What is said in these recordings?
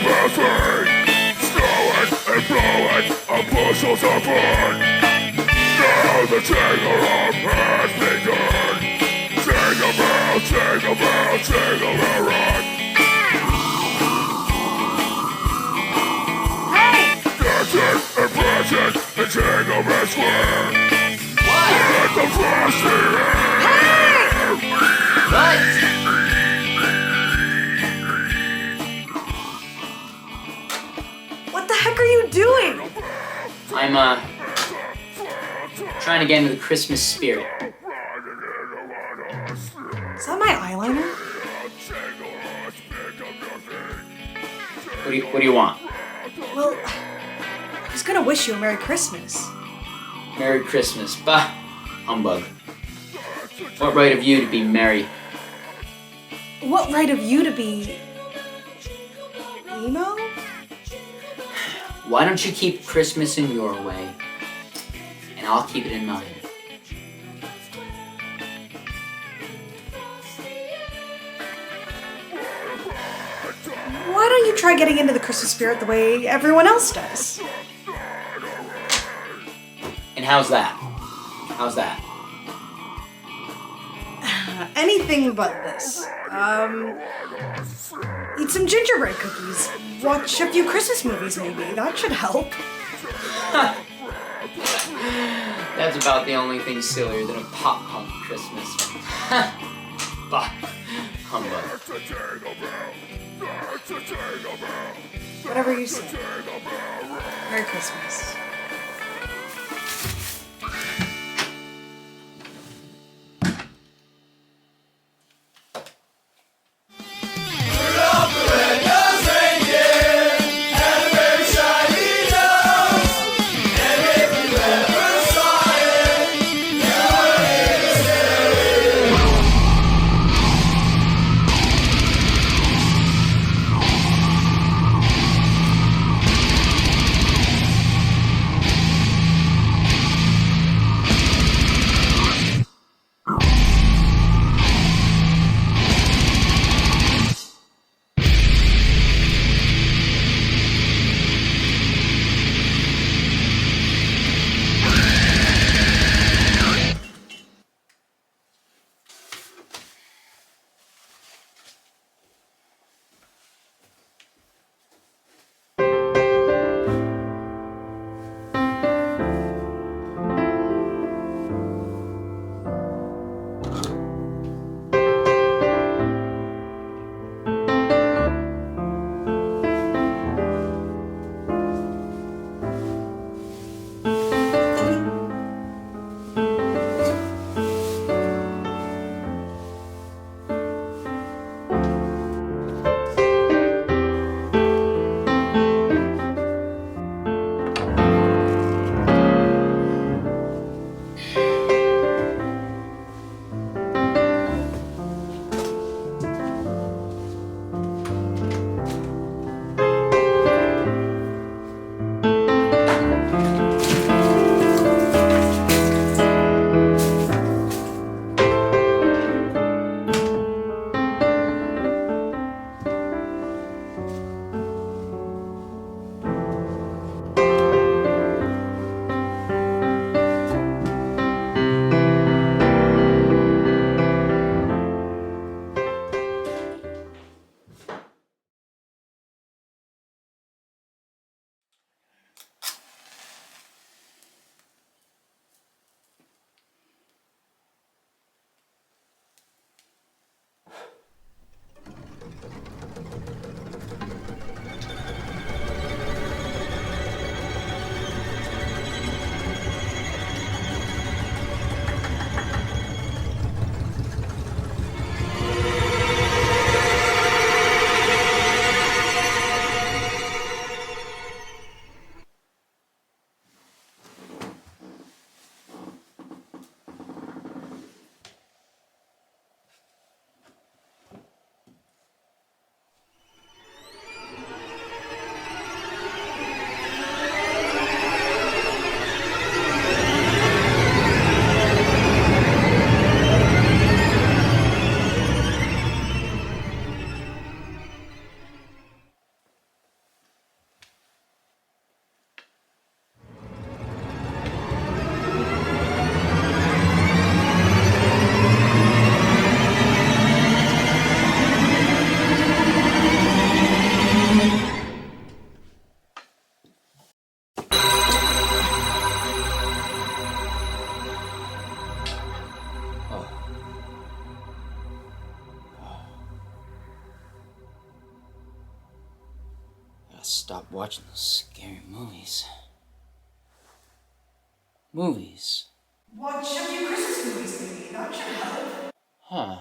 of everything, snowing and blowing on bushels of wood. Now the jingle hop has begun. Jingle bell, jingle bell, jingle bell rock. Dancing and prancing the jingle bell square. Let the frosty air. What? What the heck are you doing? I'm, trying to get into the Christmas spirit. Is that my eyeliner? What do you want? Well, I was gonna wish you a Merry Christmas. Merry Christmas. Bah! Humbug. What right have you to be merry? What right have you to be... emo? Why don't you keep Christmas in your way, and I'll keep it in mine. Why don't you try getting into the Christmas spirit the way everyone else does? And how's that? How's that? Anything but this. Eat some gingerbread cookies. Watch a few Christmas movies, maybe. That should help. That's about the only thing sillier than a pop-punk Christmas. Bah, humbug. Whatever you say. Merry Christmas. stop watching those scary movies. Movies? Watch a few Christmas movies, maybe. That should help. Huh.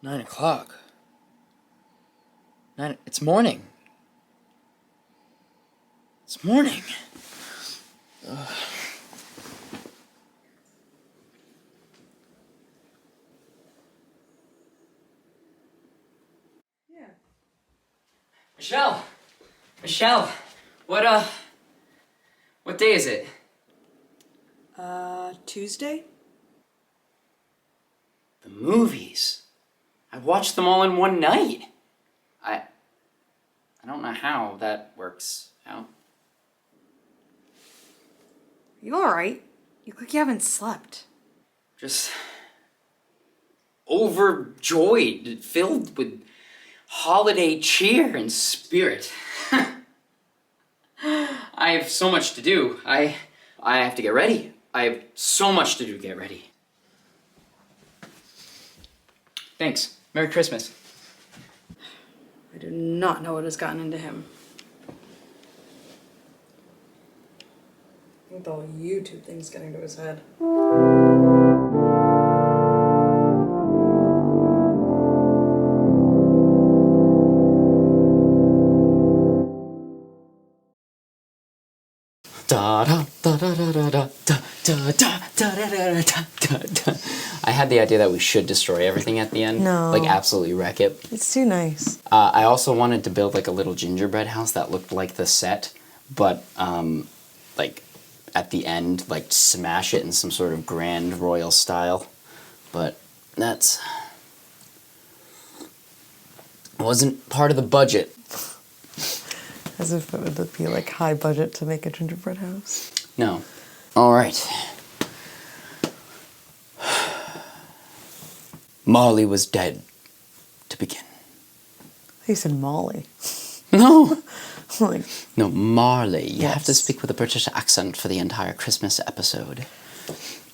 9 o'clock. It's morning. It's morning. Ugh. Yeah. Michelle, what day is it? Tuesday? The movies. I watched them all in one night. I don't know how that works out. You alright? You look like you haven't slept. Just overjoyed, filled with holiday cheer and spirit. I have so much to do. I have to get ready. I have so much to do to get ready. Thanks. Merry Christmas. I do not know what has gotten into him. I think the whole YouTube thing's getting to his head. I had the idea that we should destroy everything at the end. No. Like absolutely wreck it. It's too nice. I also wanted to build like a little gingerbread house that looked like the set, but like at the end, like smash it in some sort of grand royal style. But that's wasn't part of the budget. As if it would be like high budget to make a gingerbread house. No. All right. Molly was dead to begin. He said Molly. No. Like, No, Marley. You have to Yes. speak with a British accent for the entire Christmas episode.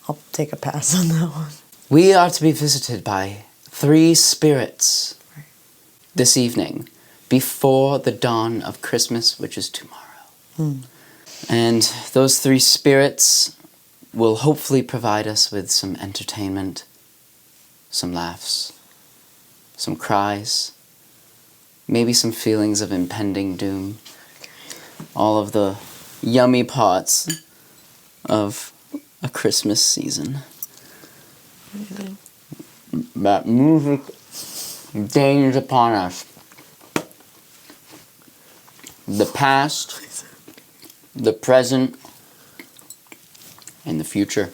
I'll take a pass on that one. We are to be visited by 3 spirits Right. this evening before the dawn of Christmas, which is tomorrow. And those 3 spirits will hopefully provide us with some entertainment, some laughs, some cries, maybe some feelings of impending doom. All of the yummy parts of a Christmas season. That music deigns upon us. The past, the present, and the future.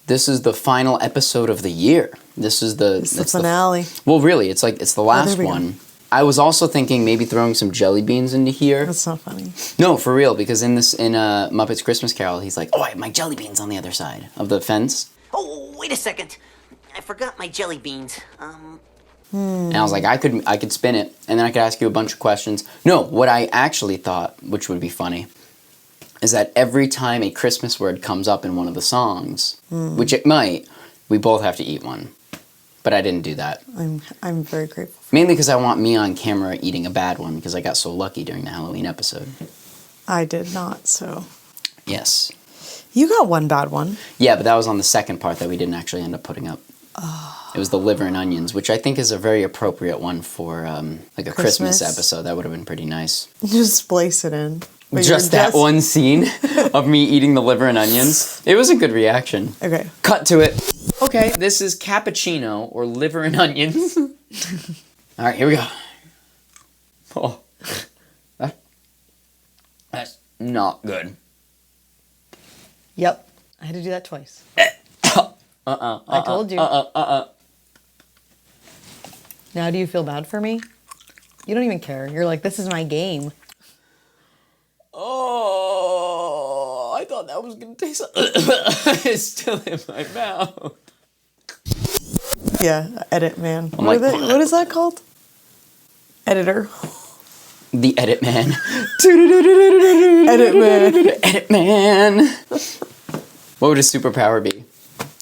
This is the final episode of the year. This is the... It's the finale. Well, really, it's the last we go. one. I was also thinking maybe throwing some jelly beans into here. That's not funny. No, for real, because in Muppets Christmas Carol, he's like, oh, I have my jelly beans on the other side of the fence. Oh, wait a second. I forgot my jelly beans. And I was like, I could spin it, and then I could ask you a bunch of questions. No, what I actually thought, which would be funny, is that every time a Christmas word comes up in one of the songs, which it might, we both have to eat one. But I didn't do that. I'm very grateful. Mainly because I want me on camera eating a bad one, because I got so lucky during the Halloween episode. I did not, so. Yes. You got one bad one. Yeah, but that was on the second part that we didn't actually end up putting up. It was the liver and onions, which I think is a very appropriate one for like a Christmas episode. That would have been pretty nice. Just splice it in. But Just you're that one scene of me eating the liver and onions. It was a good reaction. Okay. Cut to it. Okay, this is cappuccino or liver and onions. All right, here we go. Oh, that's not good. Yep. I had to do that twice. I told you. Now do you feel bad for me? You don't even care. You're like, this is my game. Oh, I thought that was gonna taste. It's still in my mouth. Yeah, edit man. like- What is that called? Editor. The edit man. Edit man. Edit man. What would his superpower be?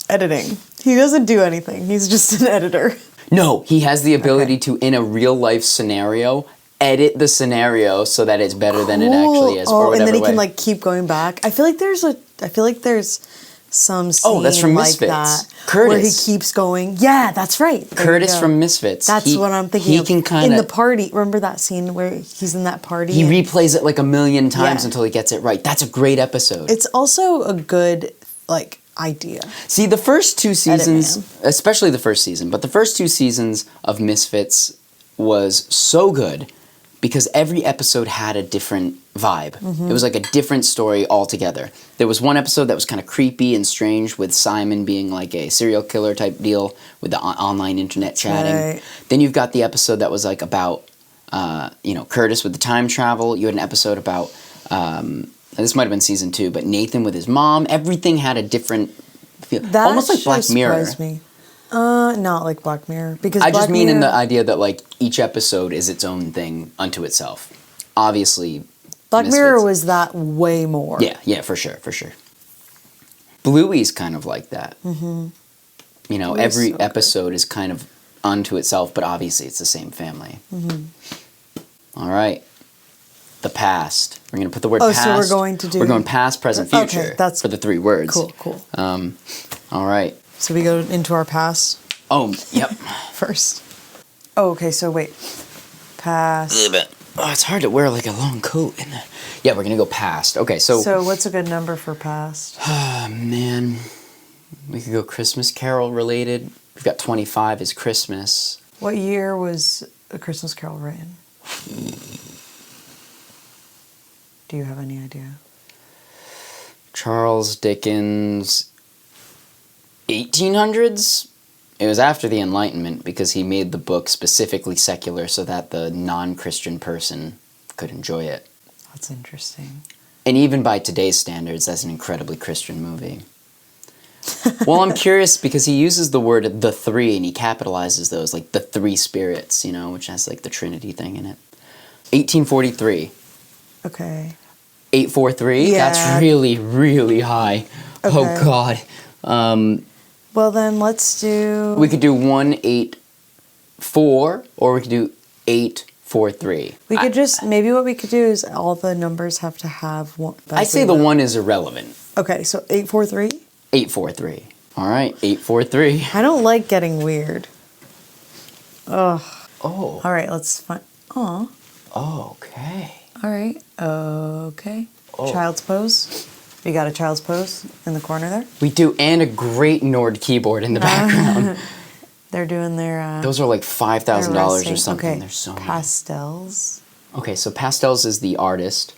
Editing. He doesn't do anything. He's just an editor. No, he has the ability to, in a real life scenario, edit the scenario so that it's better than it actually is. Oh, or and then he way. can like keep going back. I feel like there's some scene that's from like Misfits. that. Curtis. Where he keeps going, yeah, that's right. There you Curtis go. from Misfits. That's what I'm thinking He of. can kind in the of... party. Remember that scene where he's in that party? He and replays it like a million times Yeah. until he gets it right. That's a great episode. it's also a good, like, idea. See, the first two seasons, man. especially the first season, but the first two seasons of Misfits was so good because every episode had a different vibe. It was like a different story altogether. There was one episode that was kind of creepy and strange with Simon being like a serial killer type deal with the online internet chatting. right. Then you've got the episode that was like about, Curtis with the time travel. You had an episode about, this might have been season 2, but Nathan with his mom. Everything had a different feel. That Almost like Black show Mirror. surprised me. Not like Black Mirror. Because I Black just mean in the Mirror- idea that like each episode is its own thing unto itself. Obviously, Black Misfits- Mirror was that way more. Yeah, for sure. Bluey's kind of like that. Mm-hmm. You know, Bluey's every so good. episode is kind of unto itself, but obviously it's the same family. Mm-hmm. All right. The past. We're going to put the word Oh, past. so we're going to do- We're going past, present, Okay, future. that's- for the 3 words. Cool. All right. So we go into our past Oh, yep. first. Oh, okay, so wait. Past. Oh, it's hard to wear like a long coat in there. Yeah, we're going to go past. Okay, So what's a good number for past? Man, we could go Christmas Carol related. We've got 25 is Christmas. What year was A Christmas Carol written? Do you have any idea? Charles Dickens, 1800s? It was after the Enlightenment because he made the book specifically secular so that the non-Christian person could enjoy it. That's interesting. And even by today's standards, that's an incredibly Christian movie. Well, I'm curious because he uses the word the 3 and he capitalizes those, like the 3 spirits, you know, which has like the Trinity thing in it. 1843. Okay. 843? Yeah. That's really, really high. Oh, Okay. God. Well, then let's do... We could do 184 or we could do 843. We could just... Maybe what we could do is all the numbers have to have one... I say the 1 is irrelevant. Okay, so 843? 843. All right, 843. I don't like getting weird. Ugh. Oh, All right, let's find... Aw. okay. All right. Okay. Oh. Child's pose. We got a child's pose in the corner there. We do, and a great Nord keyboard in the background. They're doing their... Those are like $5,000 or resting. something. Okay. There's so many. Pastels. Okay, so Pastels is the artist.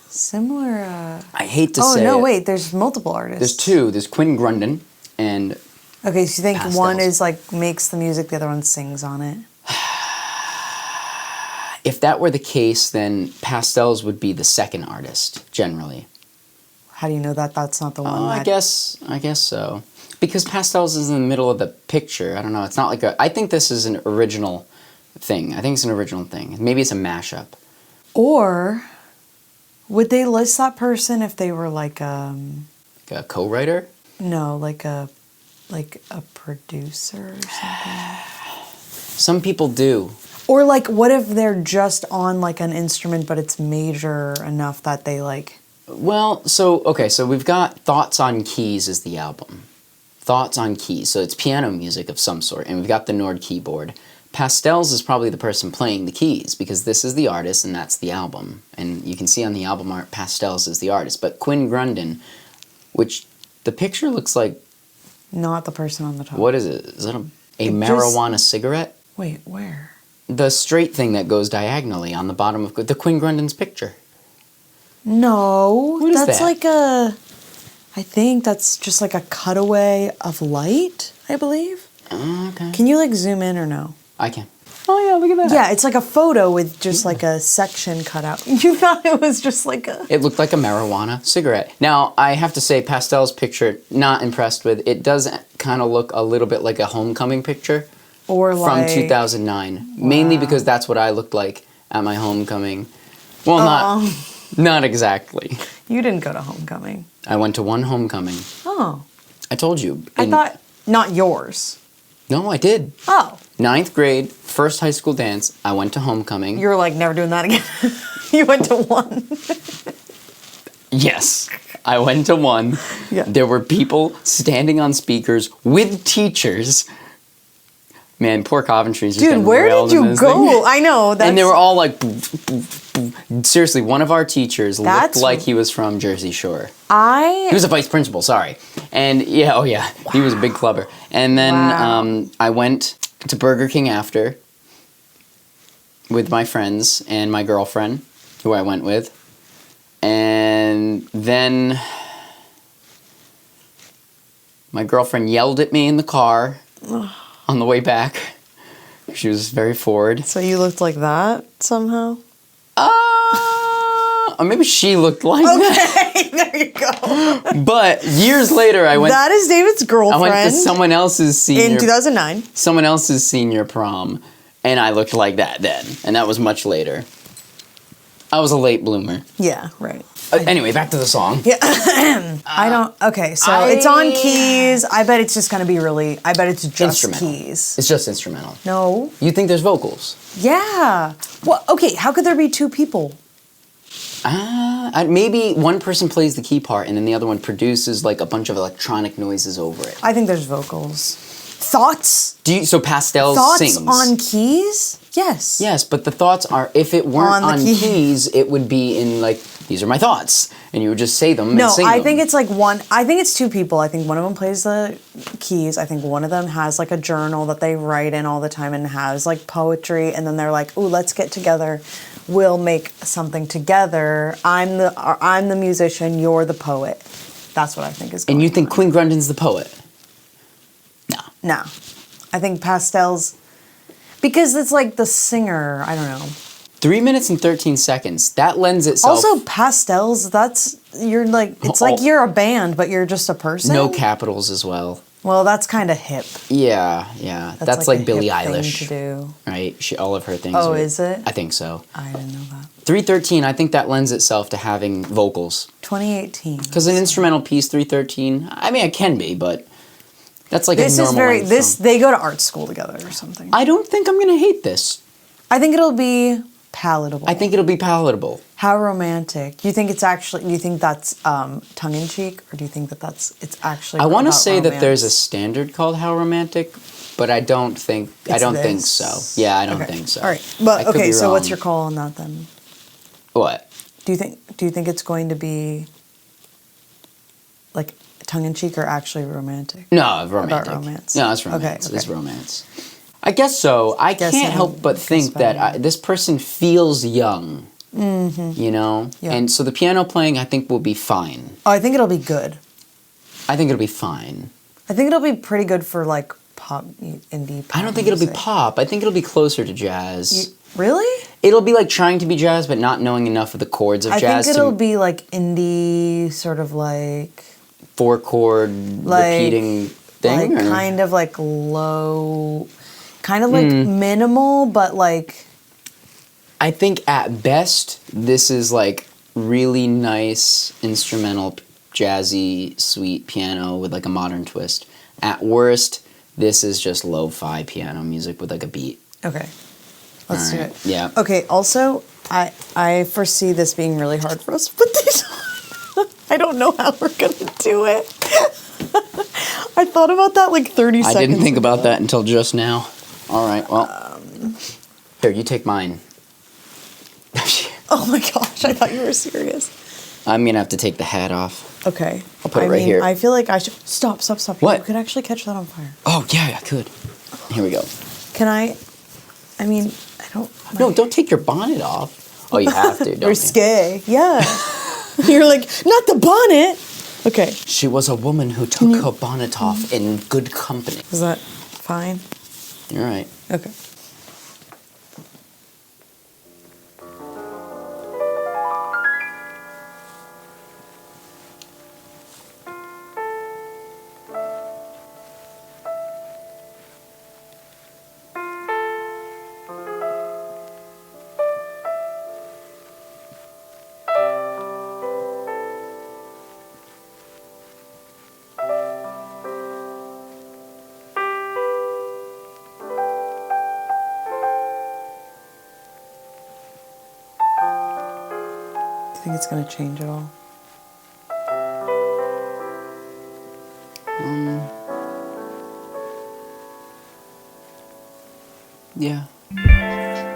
Similar... I hate to Oh, say no, it. wait. There's multiple artists. There's 2. There's Quinn Grundon and Okay, so you think Pastels. one is like makes the music, the other one sings on it? if that were the case, then Pastels would be the second artist, generally. How do you know that that's not the one? I guess so. Because Pastels is in the middle of the picture. I don't know. It's not like a... I think this is an original thing. I think it's an original thing. Maybe it's a mashup. Or would they list that person if they were like Like a co-writer? no, like a producer or something? Some people do. Or like what if they're just on like an instrument but it's major enough that they like Well, so we've got Thoughts on Keys is the album. Thoughts on Keys. So it's piano music of some sort. And we've got the Nord keyboard. Pastels is probably the person playing the keys because this is the artist and that's the album. And you can see on the album art, Pastels is the artist. But Quinn Grundon, which the picture looks like, not the person on the top. what is it? Is that a It marijuana cigarette? Wait, where? The straight thing that goes diagonally on the bottom of the Quinn Grundon's picture. No, What is that's that? like I think that's just like a cutaway of light, I believe. Okay. Can you like zoom in or no? I can. Oh yeah, look at that. Yeah, it's like a photo with just like a section cut out. You thought it was just like a... It looked like a marijuana cigarette. Now, I have to say, Pastel's picture, not impressed with. It does kind of look a little bit like a homecoming picture Or from like... 2009. Mainly because that's what I looked like at my homecoming. Well, not exactly. You didn't go to homecoming. I went to one homecoming. Oh. I told you. I thought... Not yours. No, I did. Oh. 9th grade, first high school dance, I went to homecoming. You're like, never doing that again. You went to one. Yes. I went to one. Yeah. There were people standing on speakers with teachers. Man, poor Coventry's just Dude, getting where railed did in you this go? thing. I know. And they were all like, seriously, one of our teachers looked like he was from Jersey Shore. He was a vice principal, sorry. And yeah, oh yeah, he was a big clubber. And then I went to Burger King after with my friends and my girlfriend, who I went with. And then my girlfriend yelled at me in the car on the way back. She was very forward. So you looked like that somehow? Or maybe she looked like that. Okay, there you go. But years later, I went. That is David's girlfriend. I went to someone else's senior. In 2009. Someone else's senior prom, and I looked like that then, and that was much later. I was a late bloomer. Yeah, right. Anyway, back to the song. Yeah. I don't. Okay, so it's on keys. I bet it's just going to be really. I bet it's just Instrumental. keys. It's just instrumental. No. You think there's vocals? Yeah. Well, okay. How could there be two people? Maybe one person plays the key part, and then the other one produces like a bunch of electronic noises over it. I think there's vocals. Thoughts? So Pastels Thoughts sings on keys? Yes. Yes, but the thoughts are, if it weren't On on the key. keys, it would be in like, these are my thoughts. And you would just say them No, and sing I them. think it's like one. I think it's two people. I think one of them plays the keys. I think one of them has like a journal that they write in all the time and has like poetry. And then they're like, "Ooh, let's get together. We'll make something together. I'm the musician. You're the poet." That's what I think is going on. And you think Queen Grundon's the poet? No. No, I think Pastels, because it's like the singer. I don't know. 3 minutes and 13 seconds. That lends itself. Also, Pastels. That's you're like it's like you're a band, but you're just a person. No capitals as well. Well, that's kind of hip. Yeah. That's like a Billie hip thing Eilish. to do. Right? All of her things. Oh, is it? I think so. I didn't know that. 313, I think that lends itself to having vocals. 2018. Because an instrumental piece, 313, I mean, it can be, but that's like a normal length song. They go to art school together or something. I don't think I'm going to hate this. I think it'll be palatable. I think it'll be palatable. How romantic. Do you think that's tongue in cheek, or do you think it's actually I want to about say that there's a romance? standard called How Romantic, but I don't think think so. Yeah, I don't Okay. think so. All right. But I could okay, be so what's wrong. your call on that then? What? Do you think it's going to be like tongue in cheek or actually romantic? No, romantic. About romance. No, it's romance. Okay. It's romance. I guess so. I Guess can't I help but guess think that better. this person feels young. Mm-hmm. You know? Yeah. And so the piano playing, I think, will be fine. Oh, I think it'll be good. I think it'll be fine. I think it'll be pretty good for like pop, indie pop I don't think it'll be music. pop. I think it'll be closer to jazz. Really? It'll be like trying to be jazz, but not knowing enough of the chords of I jazz think it'll to be like indie, sort of like 4-chord repeating thing. like or? kind of like low, kind of like minimal, but like I think at best, this is like really nice instrumental, jazzy, sweet piano with like a modern twist. At worst, this is just lo-fi piano music with like a beat. okay. Let's do Alright, it. yeah. Okay. Also, I foresee this being really hard for us to put these on. I don't know how we're gonna do it. I thought about that like 30 seconds. I didn't think ago. about that until just now. All right, well. Here, you take mine. Oh my gosh! I thought you were serious. I'm going to have to take the hat off. Okay. I'll put it right here. I feel like I should stop. What? You could actually catch that on fire. Oh, yeah, I could. Here we go. Can I? I mean, I don't. No, don't take your bonnet off. Oh, you have to, don't you? Risque. Yeah. You're like, not the bonnet. Okay. She was a woman who took her bonnet off in good company. Is that fine? You're right. Okay. Do you think it's gonna change at all? Yeah.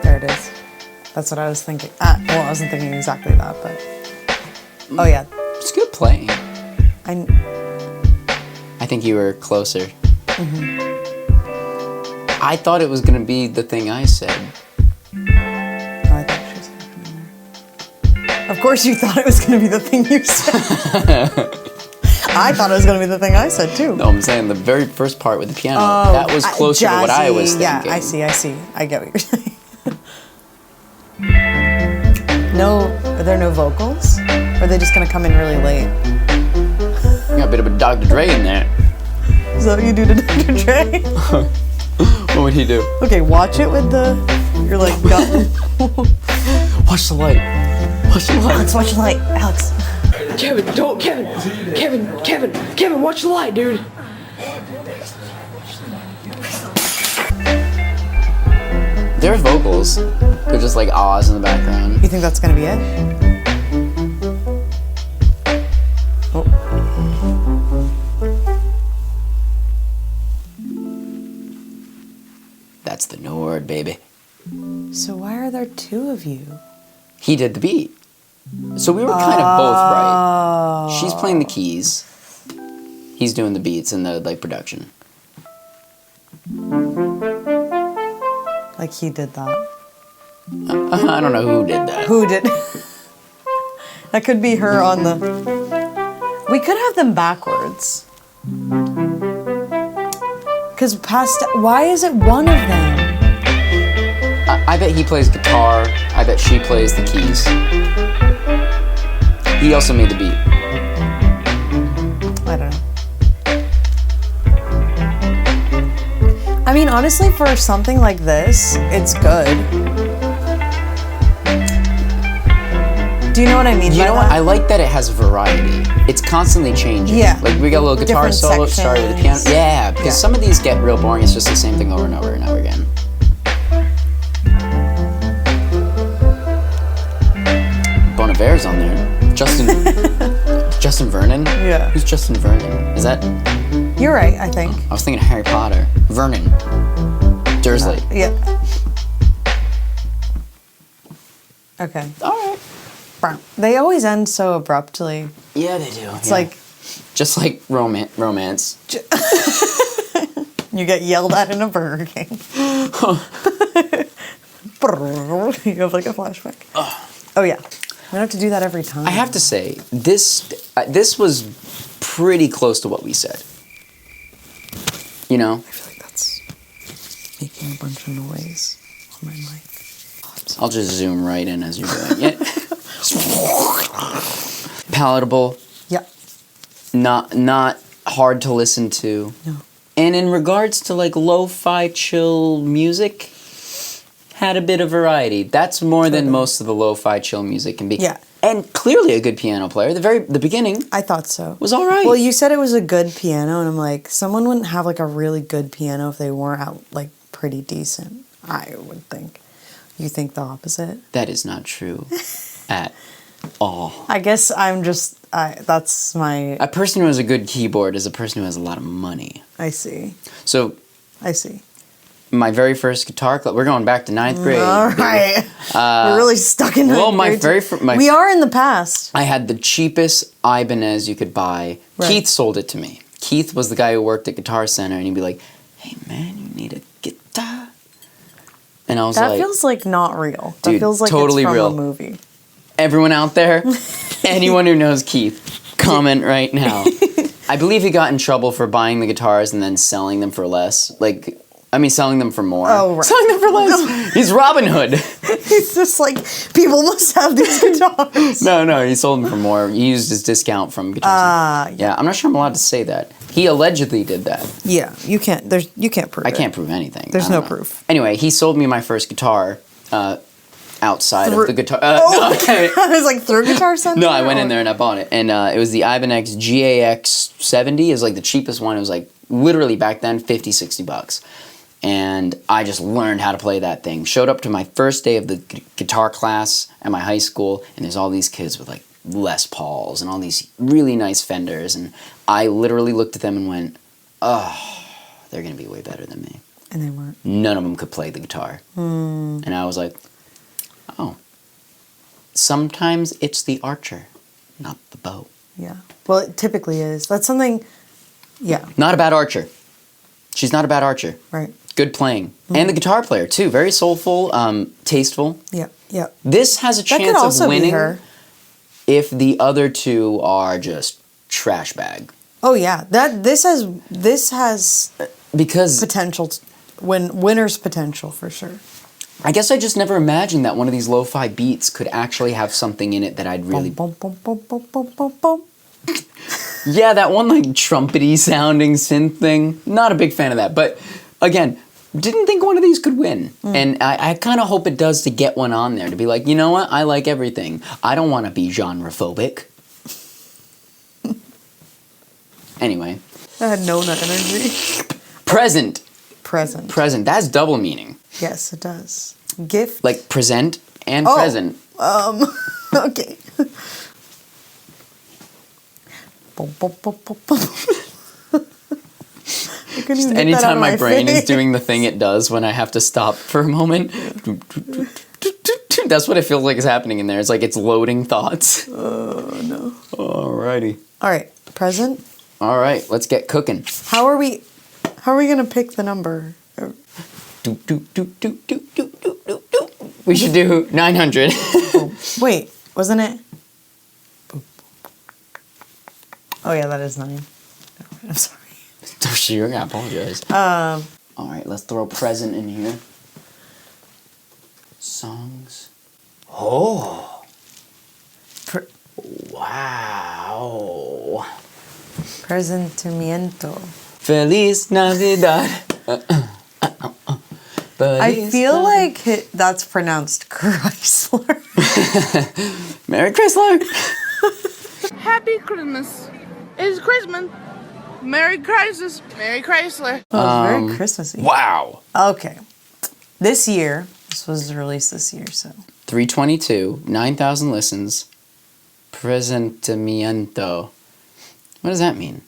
There it is. That's what I was thinking. Well, I wasn't thinking exactly that, but... Oh, yeah. It's good playing. I think you were closer. I thought it was going to be the thing I said. thought she was gonna come in there. Of course you thought it was going to be the thing you said. I thought it was going to be the thing I said, too. No, I'm saying the very first part with the piano, that was closer to what I was thinking. Yeah, I see. I get what you're saying. Are there no vocals? Or are they just going to come in really late? You got a bit of a Dr. Dre in there. Is that what you do to Dr. Dre? What would he do? Okay, watch it with the... You're like... Watch the light. Watch the light. Alex, watch the light. Alex. Kevin, don't, Kevin, watch the light, dude. There are vocals. They're just like ahs in the background. You think that's gonna be it? Oh. That's the Nord, baby. So why are there two of you? He did the beat. So we were kind of both right. She's playing the keys. He's doing the beats and the like production. Like he did that. I don't know who did that. Who did? That could be her on the... We could have them backwards. Because why is it one of them? I bet he plays guitar. I bet she plays the keys. He also made the beat. I don't know. I mean, honestly, for something like this, it's good. Do you know what I mean? You know what? I like that it has variety. It's constantly changing. Yeah. Like we got a little guitar Different solo, started with the piano. sections. Yeah, because some of these get real boring. It's just the same thing over and over and over again. Bon Iver's on there. Justin Vernon? Yeah. Who's Justin Vernon? Is that... You're right, I think. I was thinking of Harry Potter. Vernon. Dursley. Yeah. Okay. All right. They always end so abruptly. Yeah, they do. It's like... Just like romance. You get yelled at in a Burger King. You have like a flashback. Oh yeah. We don't have to do that every time. I have to say, this was pretty close to what we said. You know? I feel like that's making a bunch of noise on my mic. I'll just zoom right in as you're doing it. Palatable. Yeah. Not hard to listen to. No. And in regards to like lo-fi chill music, had a bit of variety. That's more than most of the lo-fi chill music can be. Yeah. And clearly a good piano player. The beginning I thought so. was all right. Well, you said it was a good piano, and I'm like, someone wouldn't have like a really good piano if they weren't like pretty decent. I would think. You think the opposite? That is not true at all. I guess I'm just. That's my. A person who has a good keyboard is a person who has a lot of money. I see. So, I see. my very first guitar club, we're going back to 9th grade. All right. We're really stuck in. Well, ninth grade. We are in the past. I had the cheapest Ibanez you could buy. Right. Keith sold it to me. Keith was the guy who worked at Guitar Center, and he'd be like, "Hey man, you need a guitar?" And I was That like, feels like not real. That Dude, feels like totally it's from real. a movie. everyone out there, anyone who knows Keith, comment right now. I believe he got in trouble for buying the guitars and then selling them for less. Selling them for more. Oh, right. Selling them for less. He's Robin Hood. It's just like, people must have these guitars. No, he sold them for more. He used his discount from Guitar Center. Yeah, I'm not sure I'm allowed to say that. He allegedly did that. Yeah, you can't prove it. I can't prove anything. There's I don't no know. proof. Anyway, he sold me my first guitar outside of the guitar. I was like, through Guitar Center? No, I went in there and I bought it. And it was the Ibanez GAX 70. It was like the cheapest one. It was like literally back then $50-$60. And I just learned how to play that thing. Showed up to my first day of the guitar class at my high school, and there's all these kids with like Les Pauls and all these really nice Fenders, and I literally looked at them and went, oh, they're going to be way better than me. And they weren't. None of them could play the guitar. And I was like, oh. Sometimes it's the archer, not the bow. Yeah. Well, it typically is. That's something, yeah. Not a bad archer. She's not a bad archer. Right. Good playing. And the guitar player, too. Very soulful, tasteful. Yeah, yeah. This has a That could chance also of be winning her. if the other two are just trash bag. Oh yeah, this has Because potential, winner's potential for sure. I guess I just never imagined that one of these lo-fi beats could actually have something in it that I'd really... Bum, bum, bum, bum, bum, bum, bum. Yeah, that one like trumpety sounding synth thing. Not a big fan of that. But again, didn't think one of these could win. And I kind of hope it does to get one on there. To be like, you know what? I like everything. I don't want to be genre-phobic. Anyway. That had Nona energy. Present. Present. Present. That's double meaning. Yes, it does. Gift. Like present and Oh. present. Okay. Bum, bum, bum, bum, bum. I couldn't even get that out Anytime of my brain is face. doing the thing it does when I have to stop for a moment. That's what it feels like is happening in there. It's like it's loading thoughts. Oh no. Alrighty. All right, present. All right, let's get cooking. How are we gonna pick the number? We should do 900. Wait, wasn't it? Oh yeah, that is 9. I'm sorry. Oh, sure, I apologize. All right, let's throw present in here. Songs. Oh. Wow. Presentimiento. Feliz Navidad. I feel like that's pronounced Chrysler. Merry Chrysler. Happy Christmas. It's Christmas. Merry Christmas. Merry Chrysler. Oh, it's very Christmassy. Wow. Okay. This was released this year, so. 322, 9,000 listens. Presentimiento. What does that mean?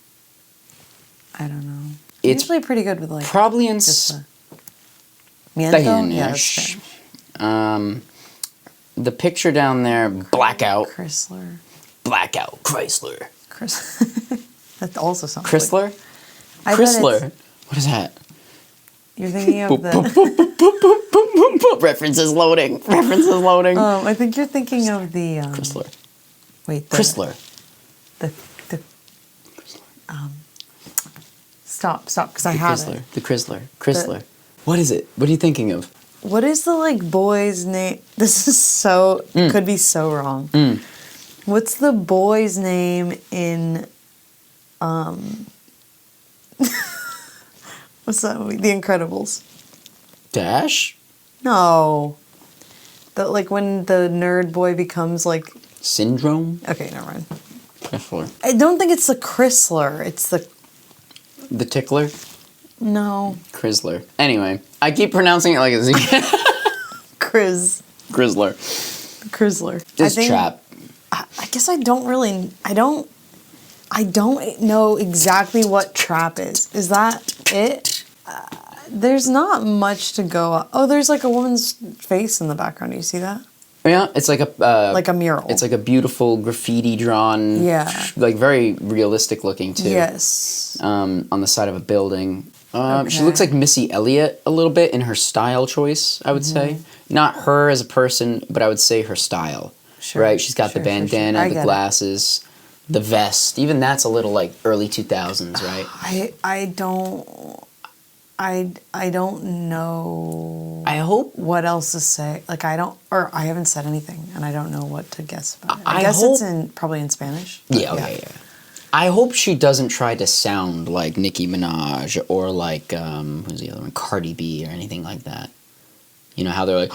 I don't know. It's usually pretty good with like Probably in just the miento. Yeah, that's Spanish. Spanish. The picture down there, blackout. Chrysler. Blackout. Chrysler. That also sounds Chrysler? I bet Chrysler. it's- What is that? You're thinking of the. References loading. References loading. I think you're thinking of the. Chrysler. Wait. Chrysler. The. Stop, because I have Chrysler. it. The Chrysler. Chrysler. What is it? What are you thinking of? What is the like boy's name? This is so could be so wrong. What's the boy's name in what's that movie? The Incredibles. Dash? No. The like when the nerd boy becomes like Syndrome? okay, never mind. Chrysler. I don't think it's the Chrysler. It's the The Tickler? no Chrysler. Anyway, I keep pronouncing it like a Z. Chrysler. Chrysler. I This think- trap. I guess I don't know exactly what trap is. Is that it? There's not much to go. Oh, there's like a woman's face in the background. Do you see that? Yeah, it's like a Like a mural. It's like a beautiful graffiti drawn. Yeah. Like very realistic looking too. Yes. On the side of a building. She Okay. looks like Missy Elliott a little bit in her style choice, I would say. Not her as a person, but I would say her style. Sure, Right? She's got sure, the sure, sure. bandana, I the get it. glasses, the vest. Even that's a little like early 2000s, right? I don't know I hope what else to say. Like I haven't said anything, and I don't know what to guess about it. I I guess hope- it's probably in Spanish. but Yeah. I hope she doesn't try to sound like Nicki Minaj or like who's the other one, Cardi B or anything like that. You know how they're like,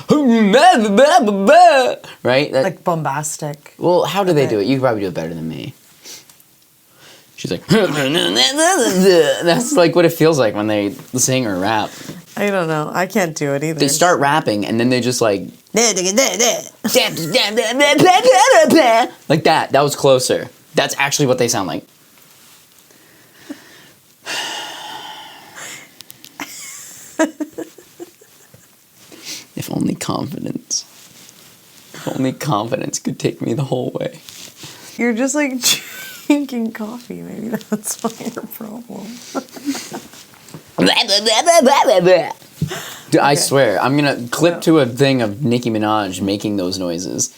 right? Like bombastic. Well, how do they Okay. do it? You could probably do it better than me. She's like, that's like what it feels like when they sing or rap. I don't know. I can't do it either. They start rapping and then they just like like that. That was closer. That's actually what they sound like. If only confidence. If only confidence could take me the whole way. You're just like drinking coffee. Maybe that's why your problem. Dude, I swear, I'm gonna clip to a thing of Nicki Minaj making those noises.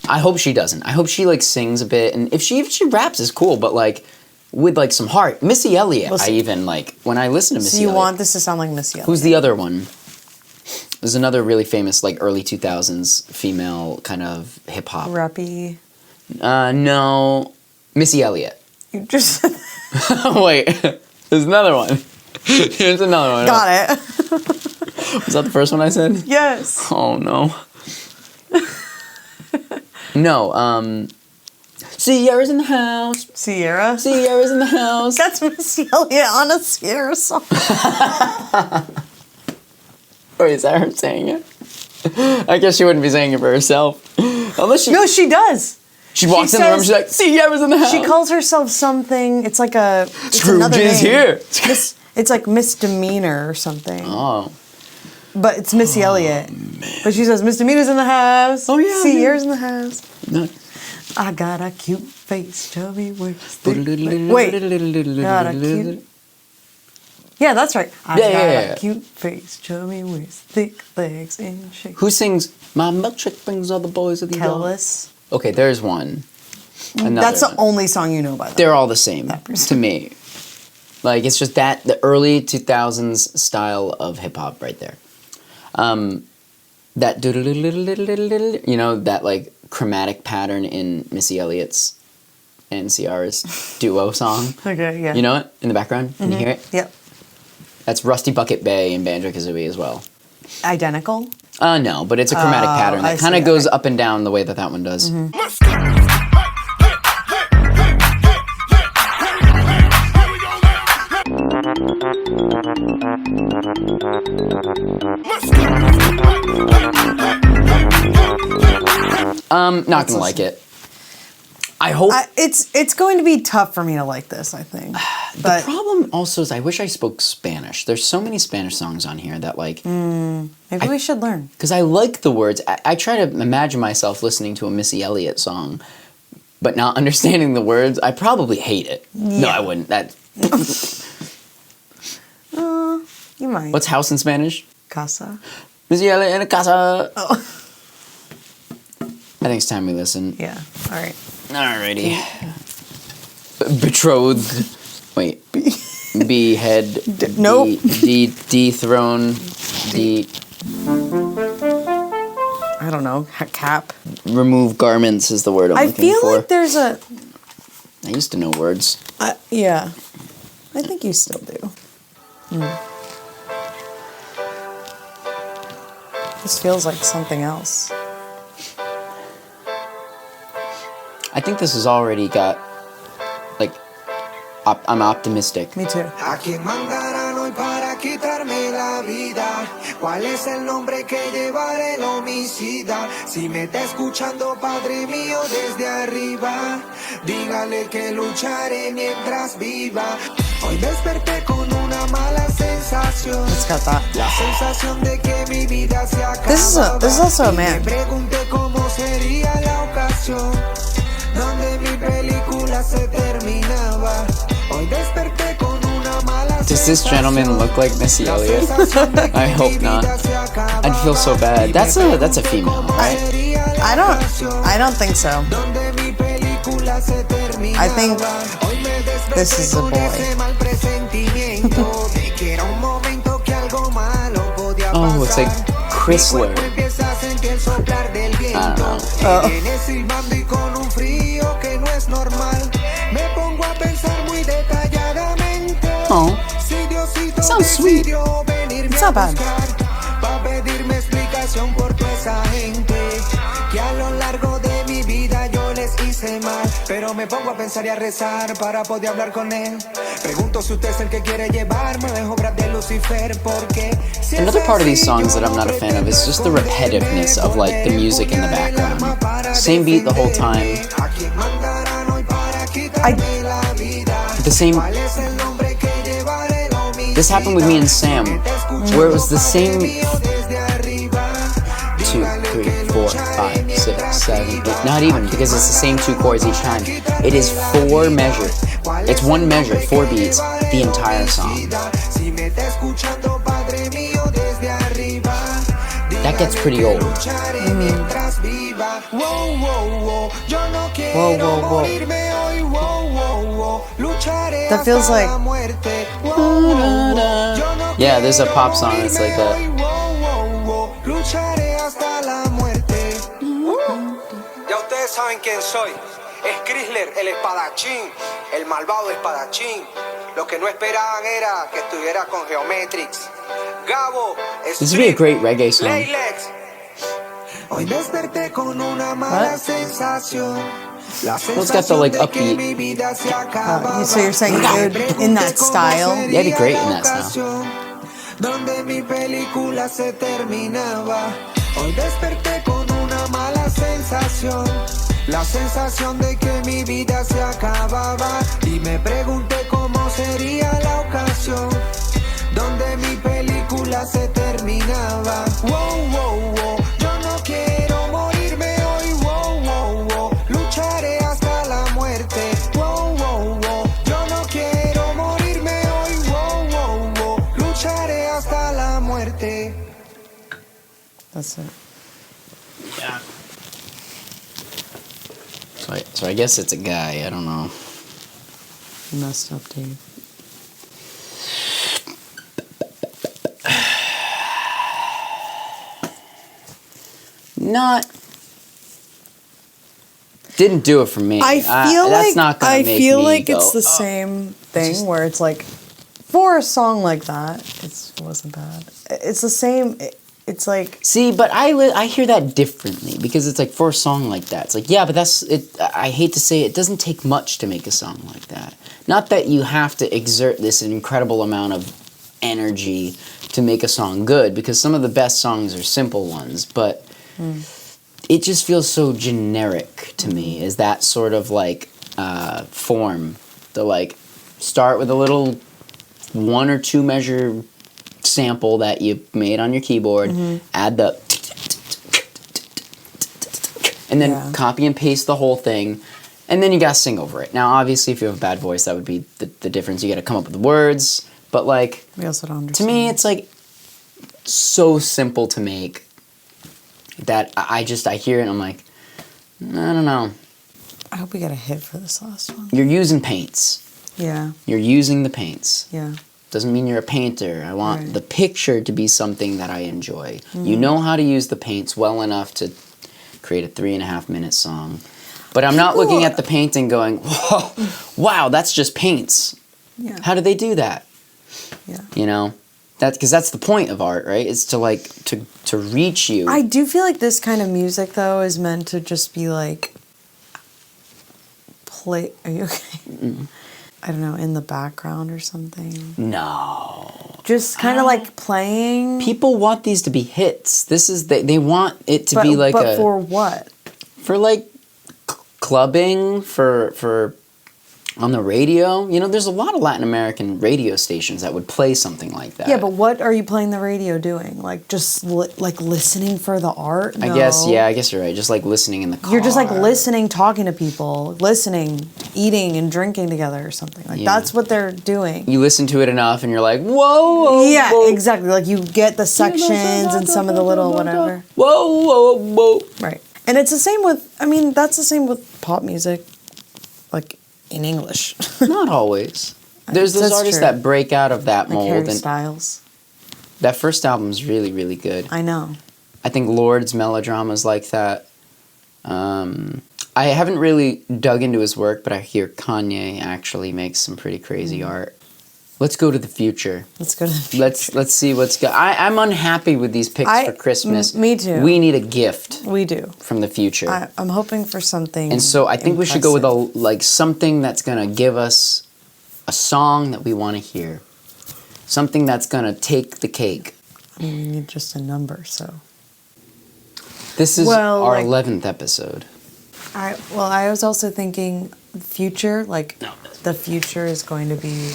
I hope she doesn't. I hope she like sings a bit, and if she raps is cool, but like with like some heart. Missy Elliott, Listen. I even like when I listen to Missy So you Elliott. want this to sound like Missy Elliott? Who's the other one? There's another really famous like early 2000s female kind of hip hop. Rappy. No, Missy Elliott. You just Wait, there's another one. Here's another one. got it. Was that the first one I said? Yes. Oh no. No, Sierra's in the house. Sierra. Sierra's in the house. That's Missy Elliott on a Sierra song. Wait, is that her saying it? I guess she wouldn't be saying it for herself. Unless she... No, she does. She walks in the room and she's like, Sierra's in the house. She calls herself something. It's like a. It's Scrooge another is name. here. It's like misdemeanor or something. Oh. But it's Missy Elliott. But she says, Misdemeanor's in the house. Oh, yeah. Sierra's in the house. No. I got a cute face, chubby waist, thick legs. Wait. Got a cute. Yeah, that's right. I got a cute face, chubby waist, thick legs, in shape. Who sings My Milkshake Brings All the Boys of the Kellis. Okay, there's one. Another That's the one. only song you know by them. They're all the same person. to me. Like, it's just that, the early 2000s style of hip-hop right there. That you know, that like chromatic pattern in Missy Elliott's and Ciara's duo song. Okay, yeah. You know it in the background? Can you hear it? Yep. That's Rusty Bucket Bay and Banjo-Kazooie as well. Identical? No, but it's a chromatic pattern I that kind of see, goes okay. up and down the way that one does. Let's go. Not gonna like it. I hope. It's going to be tough for me to like this, I think. The But problem also is I wish I spoke Spanish. There's so many Spanish songs on here that like, maybe we should learn. because I like the words. I try to imagine myself listening to a Missy Elliott song, but not understanding the words. I probably hate it. No, I wouldn't. That. You might. What's house in Spanish? Casa? Missy Elliott in a casa. Oh. I think it's time we listen. Yeah. All right. Alrighty. Betrothed. Wait. Behead. Nope. Dethrone. I don't know. Cap. Remove garments is the word I'm I looking feel for. like there's a. I used to know words. Yeah. I think you still do. This feels like something else. I think this has already got, like, I'm optimistic. Me too. ¿A quién mandarán hoy para quitarme la vida? ¿Cuál es el nombre que llevará el homicida? Si me está escuchando, Padre mío, desde arriba, dígale que lucharé mientras viva. Hoy desperté con una mala sensación. It's got that. La sensación de que mi vida se acaba. This is also a man. Me pregunté cómo sería la ocasión donde mi película se terminaba. Hoy desperté con una mala sensación. Does this gentleman look like Missy Elliott? I hope not. I'd feel so bad. That's a female, right? I don't think so. I think this is a boy. Oh, it's like Crisler. I don't know. Oh, sounds sweet. It's not bad. hice mal, pero me pongo a pensar y a rezar para poder hablar con él. Pregunto si usted es el que quiere llevarme bajo grab de Lucifer, porque si Another part of these songs that I'm not a fan of is just the repetitiveness of like the music in the background. Same beat the whole time. The same. This happened with me and Sam, where it was the same 2, 3, 4, 5, 6, 7, 8. Not even, because it's the same 2 chords each time. It is 4 measure. It's 1 measure, 4 beats, the entire song. That gets pretty old. Whoa, whoa, whoa. That feels like... Yeah, there's a pop song that's like that. Ya ustedes saben quién soy. Es Crisler, el espadachín, el malvado espadachín. Lo que no esperaban era que estuviera con Geometrix. Gabo, This would be a great reggae song. Hoy desperté con una mala sensación. Well, it's got the like upbeat. so you're saying it would, in that style? Yeah, it'd be great in that style. Donde mi película se terminaba. Hoy desperté con una mala sensación. La sensación de que mi vida se acababa. Y me pregunté cómo sería la ocasión donde mi película se terminaba. Wow, wow, wow. Yo no quiero morirme hoy. Wow, wow, wow. Lucharé hasta la muerte. Wow, wow, wow. Yo no quiero morirme hoy. Wow, wow, wow. Lucharé hasta la muerte. That's it. Yeah. So I guess it's a guy. I don't know. You messed up, Dave. Didn't do it for me. I feel that's like not gonna I make feel me like go, it's the "Oh." same thing where it's like for a song like that, it wasn't bad. It's the same. It's like See, but I hear that differently because it's like for a song like that. It's like, yeah, but that's it. I hate to say it doesn't take much to make a song like that. Not that you have to exert this incredible amount of energy to make a song good, because some of the best songs are simple ones, but it just feels so generic to me. Is that sort of like form? The like start with a little 1 or 2 measure sample that you made on your keyboard, add the and then copy and paste the whole thing, and then you gotta sing over it. Now obviously if you have a bad voice, that would be the difference. You gotta come up with the words, but like we also don't to understand. me it's like so simple to make that I hear it and I'm like, I don't know. I hope we get a hit for this last one. You're using paints. Yeah. You're using the paints. Yeah. Doesn't mean you're a painter. I want Right. the picture to be something that I enjoy. You know how to use the paints well enough to create a 3.5 minute song. But I'm not looking at the painting going, whoa, wow, that's just paints. Yeah. How do they do that? Yeah. You know? Because that's the point of art, right? It's to like, to reach you. I do feel like this kind of music though is meant to just be like play. Are you okay? I don't know, in the background or something. No. Just kind of like playing. People want these to be hits. This is, they want it to be like but for what? For like clubbing, for on the radio. You know, there's a lot of Latin American radio stations that would play something like that. Yeah, but what are you playing the radio doing? Like just like listening for the art? No. I guess you're right. Just like listening in the car. You're just like listening, talking to people, listening, eating and drinking together or something. Like that's what they're doing. You listen to it enough and you're like, whoa, whoa, yeah, whoa. Exactly. Like you get the sections and some of the little whatever. Whoa, whoa, whoa. Right. And it's the same with, I mean, that's the same with pop music, like in English. Not always. There's those That's artists true. that break out of that Like mold. Harry And Styles. that first album's really, really good. I know. I think Lord's melodrama's like that. I haven't really dug into his work, but I hear Kanye actually makes some pretty crazy art. Let's go to the future. Let's go to the future. Let's see what's good. I'm unhappy with these picks for Christmas. Me too. We need a gift We do. from the future. I'm hoping for something. And so I think we should go with something that's gonna give us a song that we want to hear. Something that's gonna take the cake. I mean, you need just a number, so. This is our 11th episode. I was also thinking future, like the future is going to be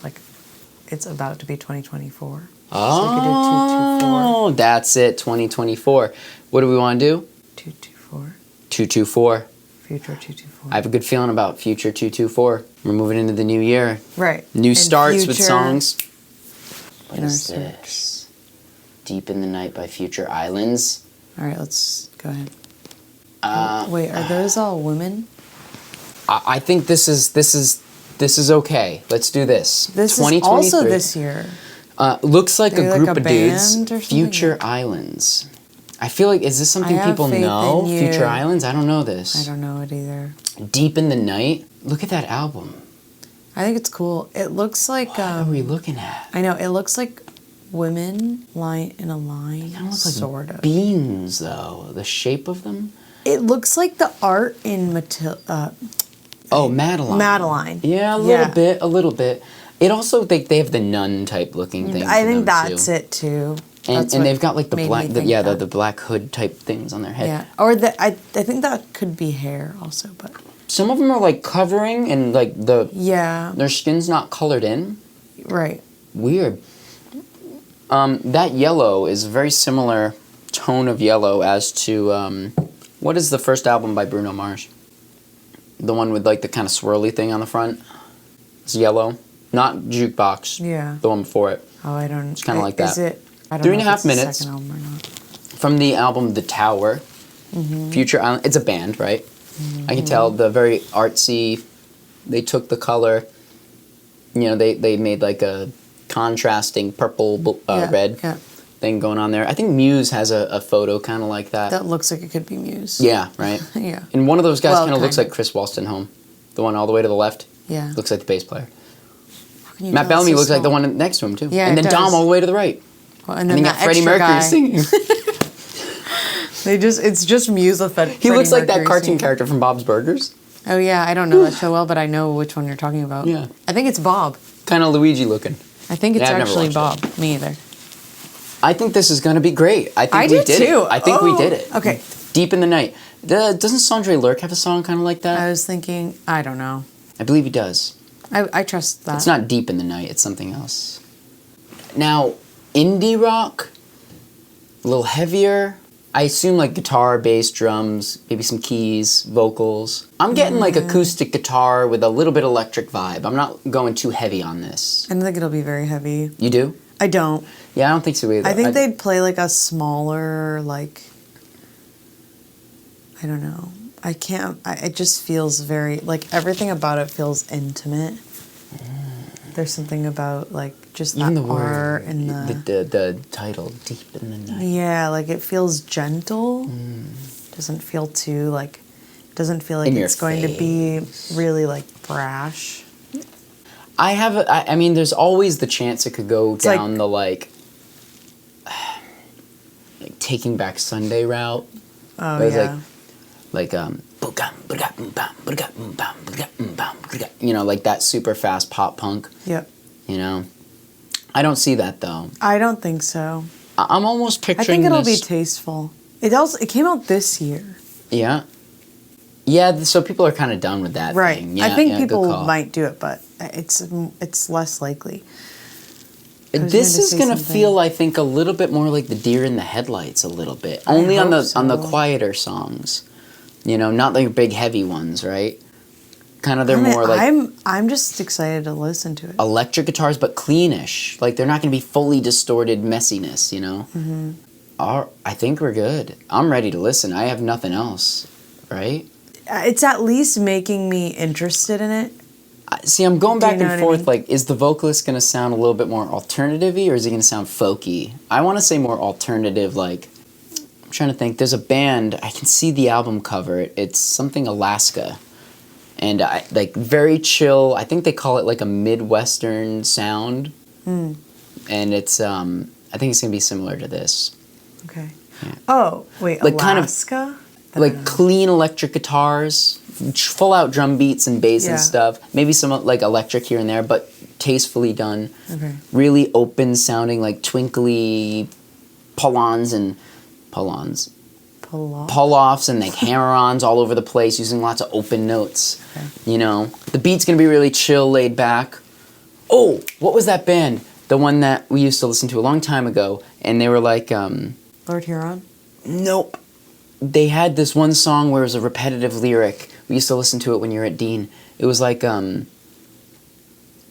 like it's about to be 2024. So we could do 224. That's it, 2024. What do we want to do? 224. 224. Future 224. I have a good feeling about Future 224. We're moving into the new year. Right. New And starts with Future songs. What in our is search. this? Deep in the Night by Future Islands. All right, let's go ahead. Uh, Wait, are those all women? I think this is okay. Let's do this. This is also this year. Looks like Maybe a like group a of dudes. band or something? Future Islands. I feel like, is this something I have people faith know? in you. Future Islands? I don't know this. I don't know it either. Deep in the Night? Look at that album. I think it's cool. It looks like What are we looking at? I know, it looks like women line in a line. Kind of looks like sort of. beans, though. The shape of them. It looks like the art in Oh, Madeline. Madeline. Yeah, a little bit. It also, they have the nun type looking thing. I think that's it too. And That's what they've got like the made black, me think that. the black hood type things on their head. Yeah, or I think that could be hair also, but Some of them are like covering and like yeah, their skin's not colored in. right. Weird. That yellow is a very similar tone of yellow as to what is the first album by Bruno Mars? The one with like the kind of swirly thing on the front. It's yellow, not Jukebox. Yeah. The one before it. Oh, I don't. It's kinda like that. Is it? I don't 3.5 know if it's the minutes. second album or not. From the album The Tower. Mm-hmm. Future Island. It's a band, right? I can tell the very artsy. They took the color. You know, they made like a contrasting purple red Yeah, thing going on there. I think Muse has a photo kind of like that. that looks like it could be Muse. Yeah, right. Yeah. And one of those guys Well, kind of looks kinda. like Chris Wolstenholme. The one all the way to the left Yeah. looks like the bass player. How can you Matt tell Bellamy it's so looks like the small? one next to him too. Yeah, and it then Dom does. all the way to the right. Well, And and then you that got Freddie extra Mercury guy. singing. It's just Muse with Freddie He looks like that Mercury cartoon singing. character from Bob's Burgers. Oh yeah, I don't know that so well, but I know which one you're talking about. Yeah. I think it's Bob. Kind of Luigi looking. I think it's Yeah, I've never actually watched Bob. Me either. I think this is going to be great. I think I we did did too. it. I think we Oh, did it. okay. Deep in the Night. Doesn't Sondre Lerche have a song kind of like that? I was thinking, I don't know. I believe he does. I trust that. It's not Deep in the Night. It's something else. Now, indie rock, a little heavier. I assume like guitar, bass, drums, maybe some keys, vocals. I'm getting like acoustic guitar with a little bit electric vibe. I'm not going too heavy on this. I don't think it'll be very heavy. You do? I don't. Yeah, I don't think so either. I think they'd play like a smaller, like, I don't know. I can't, it just feels very, like everything about it feels intimate. There's something about like just Even that the art word, and the title, Deep in the Night. yeah, like it feels gentle. Doesn't feel too like, doesn't feel like In your it's going to be really like brash. I mean, there's always the chance it could go like- down the like Taking Back Sunday route. Oh It was yeah. you know, like that super fast pop punk. Yep. You know, I don't see that though. I don't think so. I'm almost I picturing. think it'll this, be tasteful. It came out this year. Yeah. Yeah, so people are kind of done with that Right. thing. Yeah, I think yeah, good people call. might do it, but it's less likely. I was This gonna is say gonna something. feel, I think, a little bit more like the Deer in the Headlights, a little bit. Only on the hope on the so. quieter songs, you know, not the big heavy ones, right? Kind of, they're I mean, more like I'm just excited to listen to it. electric guitars, but cleanish. Like they're not gonna be fully distorted messiness, you know. Mm-hmm. I think we're good. I'm ready to listen. I have nothing else, right? It's at least making me interested in it. See, I'm going Do you back know and what I forth. mean? Like, is the vocalist going to sound a little bit more alternative-y, or is he going to sound folky? I want to say more alternative. Like, I'm trying to think. There's a band. I can see the album cover. It's something Alaska, and like very chill. I think they call it like a Midwestern sound, and it's I think it's gonna be similar to this. Okay. Oh wait, Like Alaska? Like clean electric guitars, full out drum beats and bass and stuff. Maybe some like electric here and there, but tastefully done. Okay. Really open sounding, like twinkly pull-offs and pull-offs and like hammer-ons all over the place, using lots of open notes. Okay. You know, the beat's gonna be really chill, laid back. Oh, what was that band? The one that we used to listen to a long time ago, and they were like, Lord Huron? nope. They had this one song where it was a repetitive lyric. We used to listen to it when you were at Dean. It was like,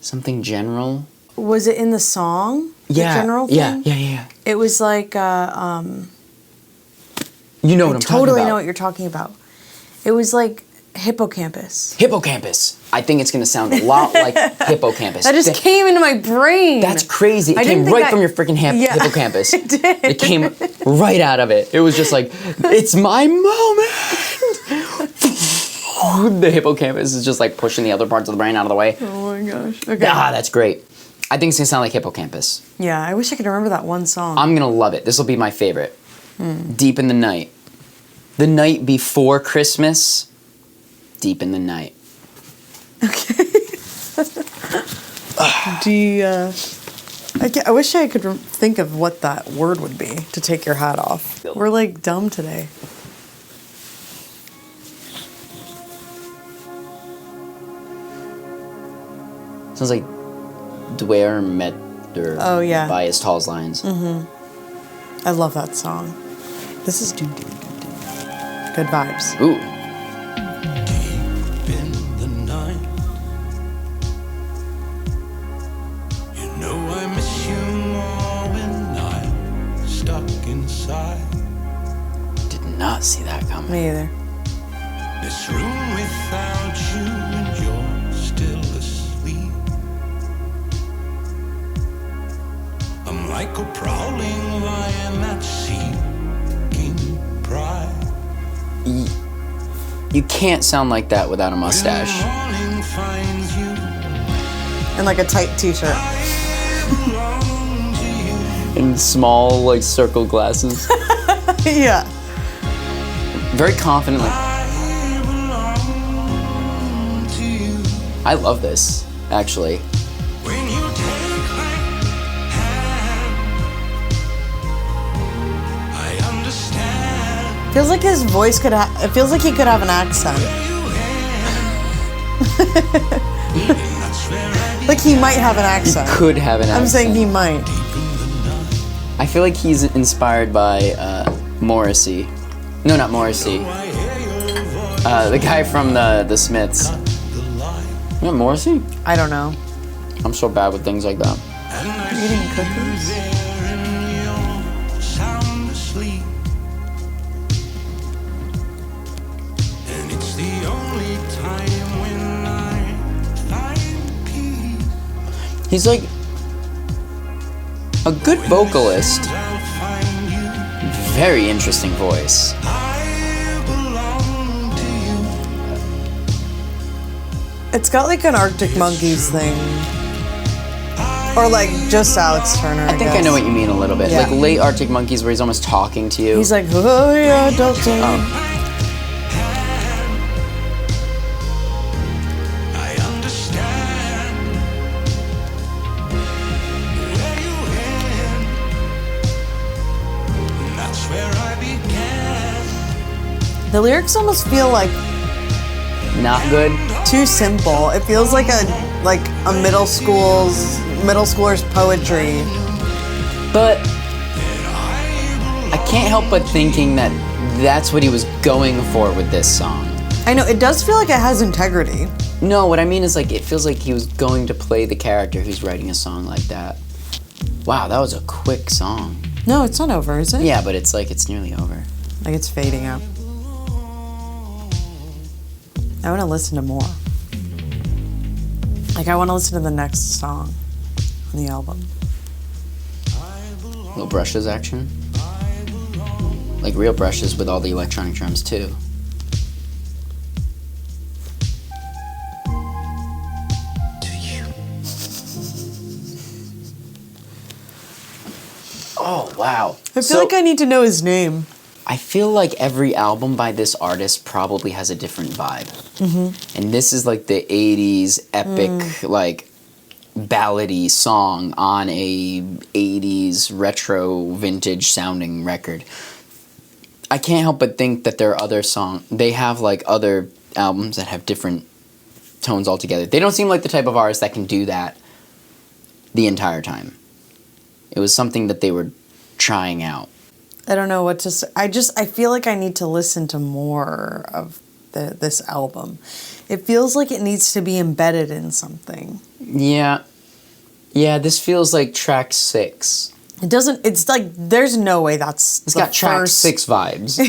something general. Was it in the song? The general thing? Yeah. It was like, You know what I'm talking about. totally know what you're talking about. It was like Hippocampus. Hippocampus. I think it's gonna sound a lot like Hippocampus. That just came into my brain. That's crazy. It came right from your freaking hippocampus. It did. It came right out of it. It was just like, it's my moment. The hippocampus is just like pushing the other parts of the brain out of the way. Oh my gosh. Okay. Ah, that's great. I think it's gonna sound like Hippocampus. Yeah, I wish I could remember that one song. I'm gonna love it. This will be my favorite. Deep in the night. The night before Christmas. Deep in the night. Do you, I wish I could think of what that word would be to take your hat off. We're like dumb today. Sounds like Dwyer met her by his tall's lines. I love that song. This is good vibes. Ooh. in the night. You know I miss you more when I'm stuck inside Did not see that coming. Me either. this room without you, and you're still asleep. I'm like a prowling lion that's seeking pride. You can't sound like that without a mustache. Morning finds you. And like a tight t-shirt. And small, like, circle glasses. Yeah. Very confidently. I love this, actually. When you take my hand, I understand. Feels like his voice could it feels like he could have an accent. Like he might have an accent. Could have an accent. I'm saying he might. I feel like he's inspired by Morrissey. No, not Morrissey. The guy from the Smiths. You know Morrissey? I don't know. I'm so bad with things like that. Eating cookies? Sound asleep. And it's the only time when I find peace. He's like a good vocalist. I'll find you. Very interesting voice. I belong to you. It's got like an Arctic Monkeys thing. Or like just Alex Turner. I think I know what you mean a little bit. Yeah. Like late Arctic Monkeys where he's almost talking to you. He's like, oh yeah, don't say. I understand where you went. That's where I began. The lyrics almost feel like Not good. too simple. It feels like a middle schooler's poetry. But I can't help but thinking that that's what he was going for with this song. I know, it does feel like it has integrity. No, what I mean is like it feels like he was going to play the character who's writing a song like that. Wow, that was a quick song. No, it's not over, is it? Yeah, but it's like it's nearly over. Like it's fading out. I want to listen to more. Like I want to listen to the next song on the album. Little brushes action. Like real brushes with all the electronic drums too. Wow. I feel like I need to know his name. I feel like every album by this artist probably has a different vibe. And this is like the 80s epic, like, ballady song on a 80s retro vintage sounding record. I can't help but think that there are other they have like other albums that have different tones altogether. They don't seem like the type of artist that can do that the entire time. It was something that they were trying out. I don't know what to say. I feel like I need to listen to more of this album. It feels like it needs to be embedded in something. Yeah. Yeah, this feels like track 6. It doesn't, it's like, there's no way It's got track 6 vibes.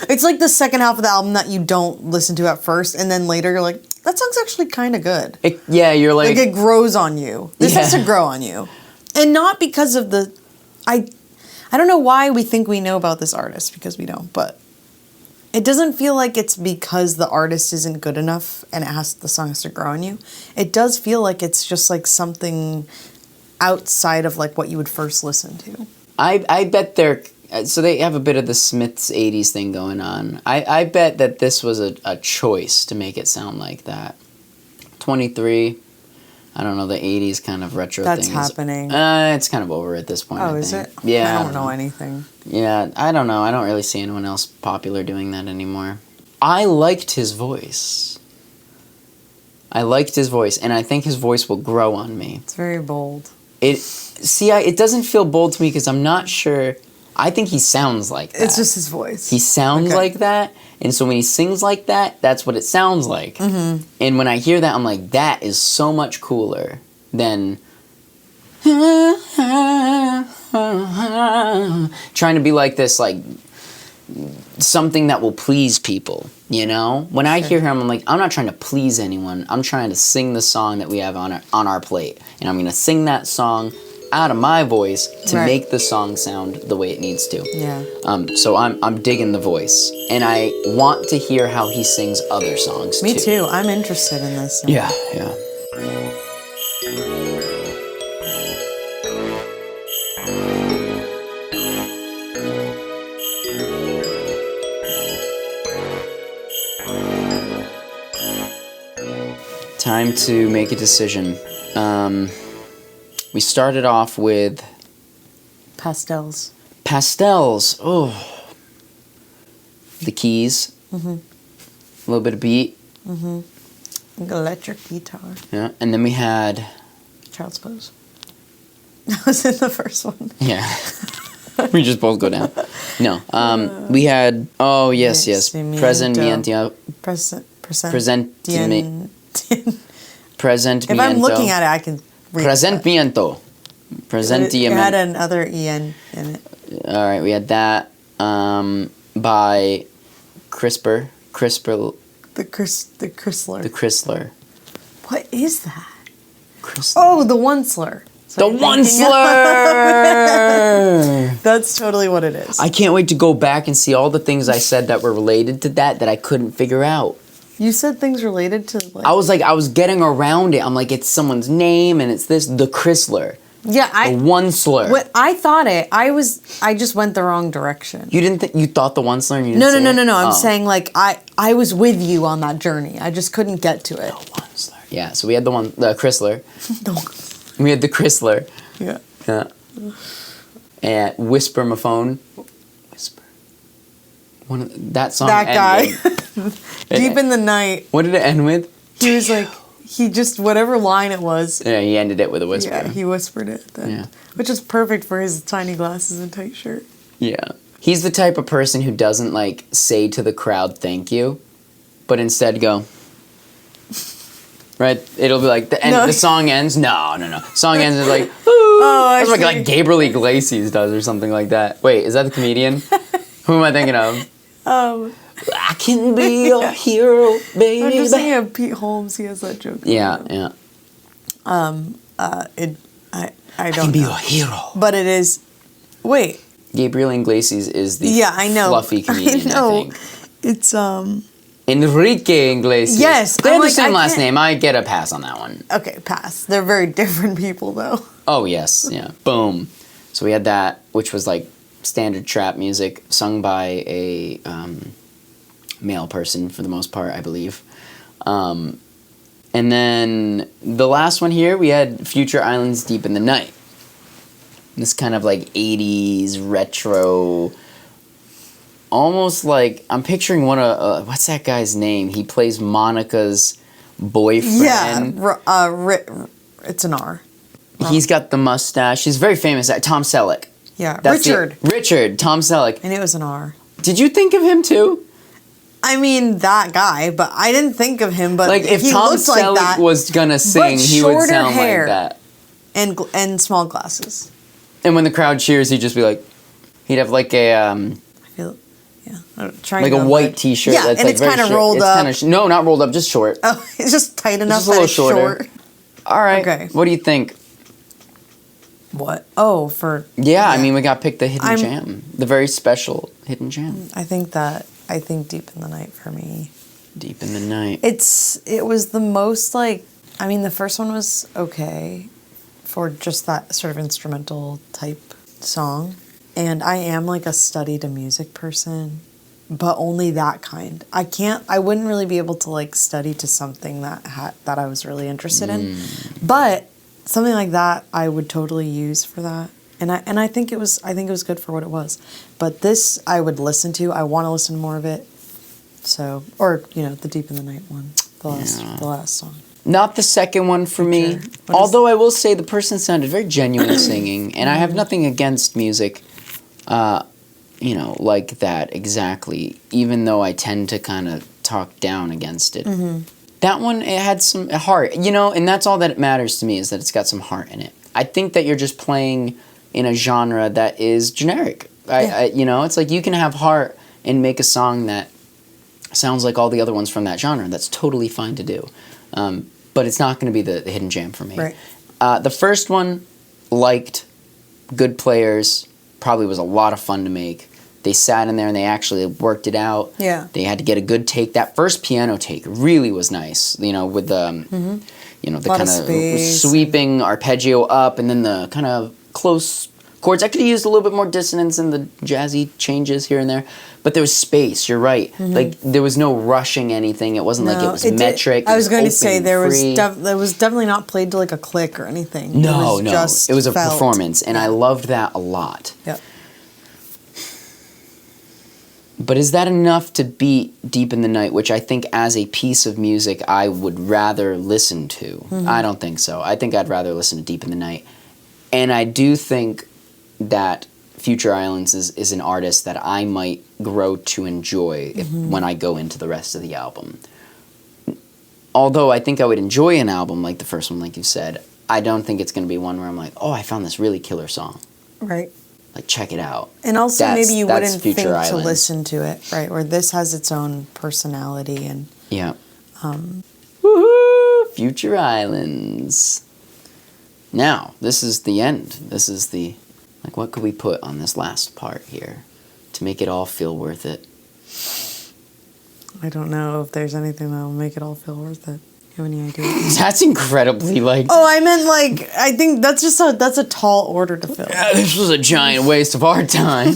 It's like the second half of the album that you don't listen to at first, and then later you're like, that song's actually kind of good. You're like... Like, it grows on you. This has to grow on you. And not because of the... I don't know why we think we know about this artist, because we don't, but it doesn't feel like it's because the artist isn't good enough and the song has to grow on you. It does feel like it's just like something outside of like what you would first listen to. I bet so they have a bit of the Smiths 80s thing going on. I bet that this was a choice to make it sound like that. 23... I don't know, the 80s kind of retro thing. That's happening. It's kind of over at this point, Oh, I is think. it? Yeah. I don't know anything. Yeah, I don't know. I don't really see anyone else popular doing that anymore. I liked his voice. And I think his voice will grow on me. It's very bold. It doesn't feel bold to me because I'm not sure. I think he sounds like that. It's just his voice. He sounds like that, and so when he sings like that, that's what it sounds like. Mm-hmm. And when I hear that, I'm like, that is so much cooler than trying to be like this, like something that will please people. You know, when I hear him, I'm like, I'm not trying to please anyone. I'm trying to sing the song that we have on our plate, and I'm gonna sing that song out of my voice to make the song sound the way it needs to. Yeah. So I'm digging the voice, and I want to hear how he sings other songs. Me too. I'm interested in this. Yeah. Time to make a decision. We started off with... Pastels. Oh. The keys. Mm-hmm. A little bit of beat. Mm-hmm. Like electric guitar. Yeah. And then we had... Child's Pose. That was in the first one. Yeah. We just both go down. No. We had... Oh, yes. Presentimiento. If I'm looking at it, I can read Presentimiento. It had another EN in it. All right, we had that by Crisler. The Crisler. The Crisler. What is that? Crisler. Oh, the Onceler. The Onceler! That's totally what it is. I can't wait to go back and see all the things I said that were related to that I couldn't figure out. You said things related to like... I was getting around it. I'm like, it's someone's name and it's this, the Crisler. Yeah, the Onceler. What I thought I just went the wrong direction. You didn't you thought the Onceler and you didn't say it? No. I'm saying like I was with you on that journey. I just couldn't get to it. The Onceler. Yeah, so we had the Crisler. We had the Crisler. Yeah. Yeah. And Whisper My Phone. Whisper. That song. That guy. Deep in the night. What did it end with? He was like, whatever line it was. Yeah, he ended it with a whisper. Yeah, he whispered it then. Yeah. Which is perfect for his tiny glasses and tight shirt. Yeah. He's the type of person who doesn't like say to the crowd thank you, but instead go. Right? It'll be like the song ends. No. Song ends is like, ooh. Oh, That's like Gabriel Iglesias does or something like that. Wait, is that the comedian? Who am I thinking of? I can be your hero, baby. I'm just thinking of Pete Holmes. He has that joke. Yeah. I don't can be your hero. But it is. Wait. Gabriel Iglesias is the fluffy comedian. I think. It's Enrique Iglesias. Yes, They have the same last name. I get a pass on that one. Okay, pass. They're very different people, though. Oh yes, yeah. Boom. So we had that, which was like standard trap music sung by a male person for the most part, I believe. And then the last one here, we had Future Islands Deep in the Night. This kind of like 80s retro, almost like, I'm picturing one of, what's that guy's name? He plays Monica's boyfriend. Yeah, it's an R. He's got the mustache. He's very famous. Tom Selleck. Yeah, That's Richard. Richard, Tom Selleck. And it was an R. Did you think of him too? I mean, that guy, but I didn't think of him. But Like if he Tom looked Selleck like that, was gonna sing, he would shorter sound hair. like that. and small glasses. And when the crowd cheers, he'd just be like, he'd have like a I feel, yeah, I'm trying like to a white imagine. T-shirt. Yeah, that's and like it's very kind of short. rolled It's up. no, not rolled up, just short. Oh, it's just tight enough Just a that little it's shorter. short. All right. Okay. What do you think? What? Oh, for Yeah, I mean, we got picked the hidden I'm- gem, the very special hidden gem. I think Deep in the Night for me. Deep in the Night. It was the most like, I mean, the first one was okay for just that sort of instrumental type song. And I am like a study to music person, but only that kind. I wouldn't really be able to like study to something that I was really interested in. But something like that I would totally use for that. And I think it was good for what it was. But this I would listen to. I want to listen to more of it. So, or the Deep in the Night one, the last song. Not the second one for me. What is- Although I will say the person sounded very genuine singing, and I have nothing against music, like that exactly. Even though I tend to kind of talk down against it. That one, it had some heart, and that's all that matters to me is that it's got some heart in it. I think that you're just playing in a genre that is generic. It's like you can have heart and make a song that sounds like all the other ones from that genre. That's totally fine to do. But it's not going to be the hidden jam for me. Right. The first one, liked, good players, probably was a lot of fun to make. They sat in there and they actually worked it out. Yeah. They had to get a good take. That first piano take really was nice, with the, the Lot kind of of space. sweeping arpeggio up and then the kind of close chords. I could have used a little bit more dissonance in the jazzy changes here and there, but there was space. You're right. Like there was no rushing anything. It wasn't like it was metric. I was going to open, say there free. was definitely not played to like a click or anything. No, it was it was a felt. performance, and I loved that a lot. Yep. But is that enough to beat Deep in the Night, which I think as a piece of music I would rather listen to? I don't think so. I think I'd rather listen to Deep in the Night. And I do think that Future Islands is an artist that I might grow to enjoy when I go into the rest of the album. Although I think I would enjoy an album like the first one, like you said, I don't think it's going to be one where I'm like, oh, I found this really killer song. Right. Like, check it out. And also That's- maybe you that's wouldn't think Future to Islands. listen to it, right? Where this has its own personality and Yeah. Woohoo! Future Islands. Now, this is the end. This is the... Like, what could we put on this last part here to make it all feel worth it? I don't know if there's anything that'll make it all feel worth it. You have any idea? That's incredibly, like... Oh, I meant like, I think that's a tall order to fill. This was a giant waste of our time.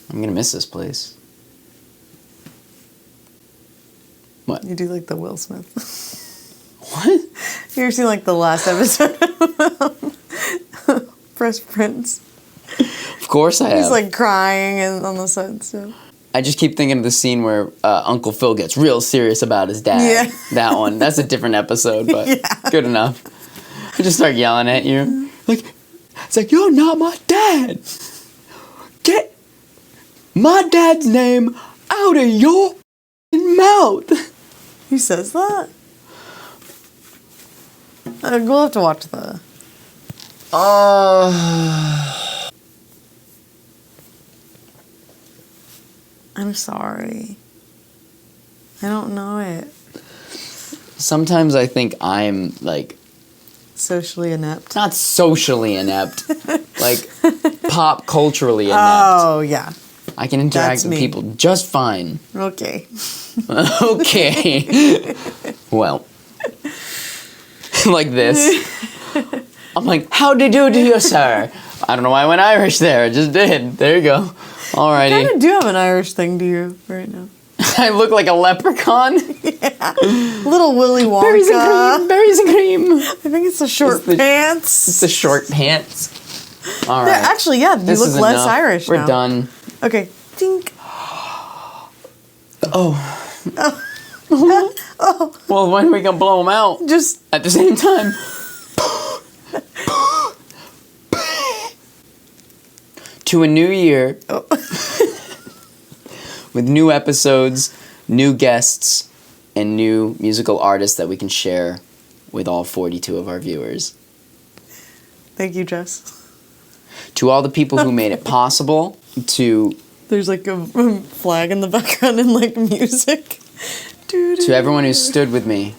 I'm gonna miss this place. What? You do like the Will Smith. What? You ever seen like the last episode of Fresh Prince? Of course I have. He's like crying and on the set stuff. I just keep thinking of the scene where Uncle Phil gets real serious about his dad. Yeah. That one. That's a different episode, but good enough. I just start yelling at you. Like, it's like, you're not my dad. Get my dad's name out of your mouth. He says that? We'll have to watch the... I'm sorry. I don't know it. Sometimes I think I'm, like, Socially inept. not socially inept, like, pop culturally inept. Oh, yeah. I can interact That's with me. people just fine. Okay. Okay. Well, like this. I'm like, how'd they do it to you, sir? I don't know why I went Irish there. I just did. There you go. I kind Alrighty. of do have an Irish thing to you right now. I look like a leprechaun. Little Willy Wonka. Berries and cream. Berries and cream. I think it's the short It's the- pants. It's the short pants. All Yeah, right. actually, yeah, you This look is less enough. Irish We're now. done. Okay. Dink. Oh. Well, when are we gonna blow them out? Just At the same time. To a new year. With new episodes, new guests, and new musical artists that we can share with all 42 of our viewers. thank you, Jess. To all the people who made it possible, to There's like a flag in the background and like music. to everyone who stood with me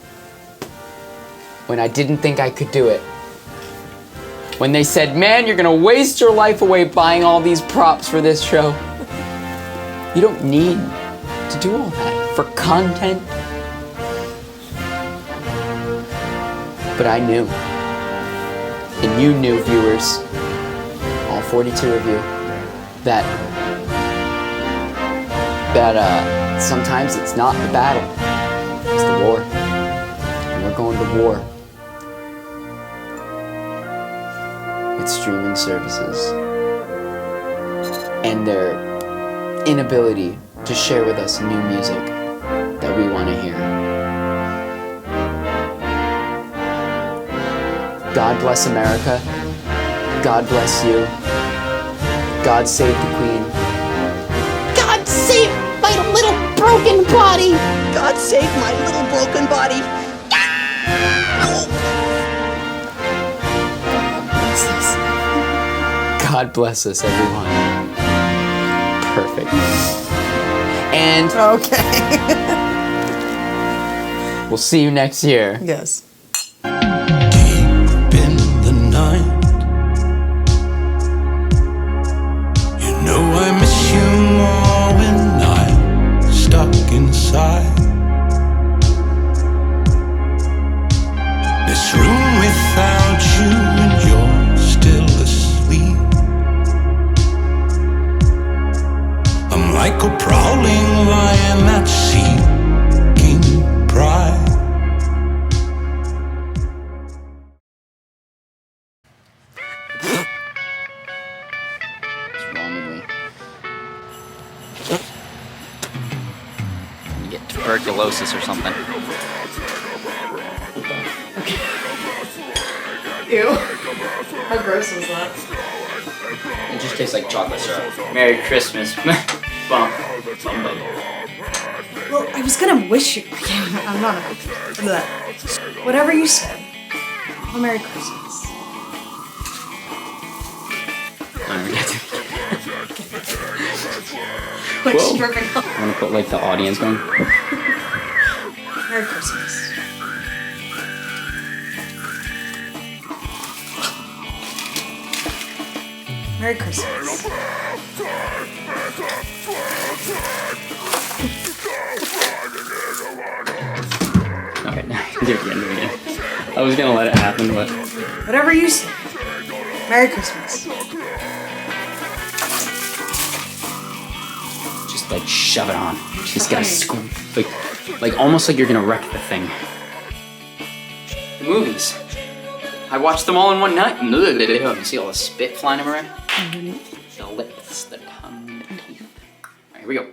when I didn't think I could do it. When they said, man, you're gonna waste your life away buying all these props for this show. You don't need to do all that for content. But I knew. And you knew, viewers, all 42 of you, that sometimes it's not the battle, it's the war. And we're going to war with streaming services and their inability to share with us new music that we want to hear. God bless America. God bless you. God save the Queen. God save my little broken body! God save my little broken body! God bless us, everyone. Perfect. And Okay. we'll see you next year. Yes. Deep in the night, you know I miss you more when I'm stuck inside this room without you and you're still asleep. I'm like a prowling lion that's seeking pride. What's wrong with me? You get tuberculosis or something. Ew. How gross was that? It just tastes like chocolate syrup. Merry Christmas. Bump. Well, I was gonna wish you. I'm not. Whatever you said. Well, Merry Christmas. Like Whoa. stripping off. I'm gonna put like the audience going. Merry Christmas. Merry Christmas. Okay, do it again. I was gonna let it happen, but Whatever you say. Merry Christmas. just like shove it on. Just gotta scoop, like almost like you're gonna wreck the thing. The movies. I watched them all in one night. You see all the spit flying around? The lips, the tongue, the teeth. All right, here we go.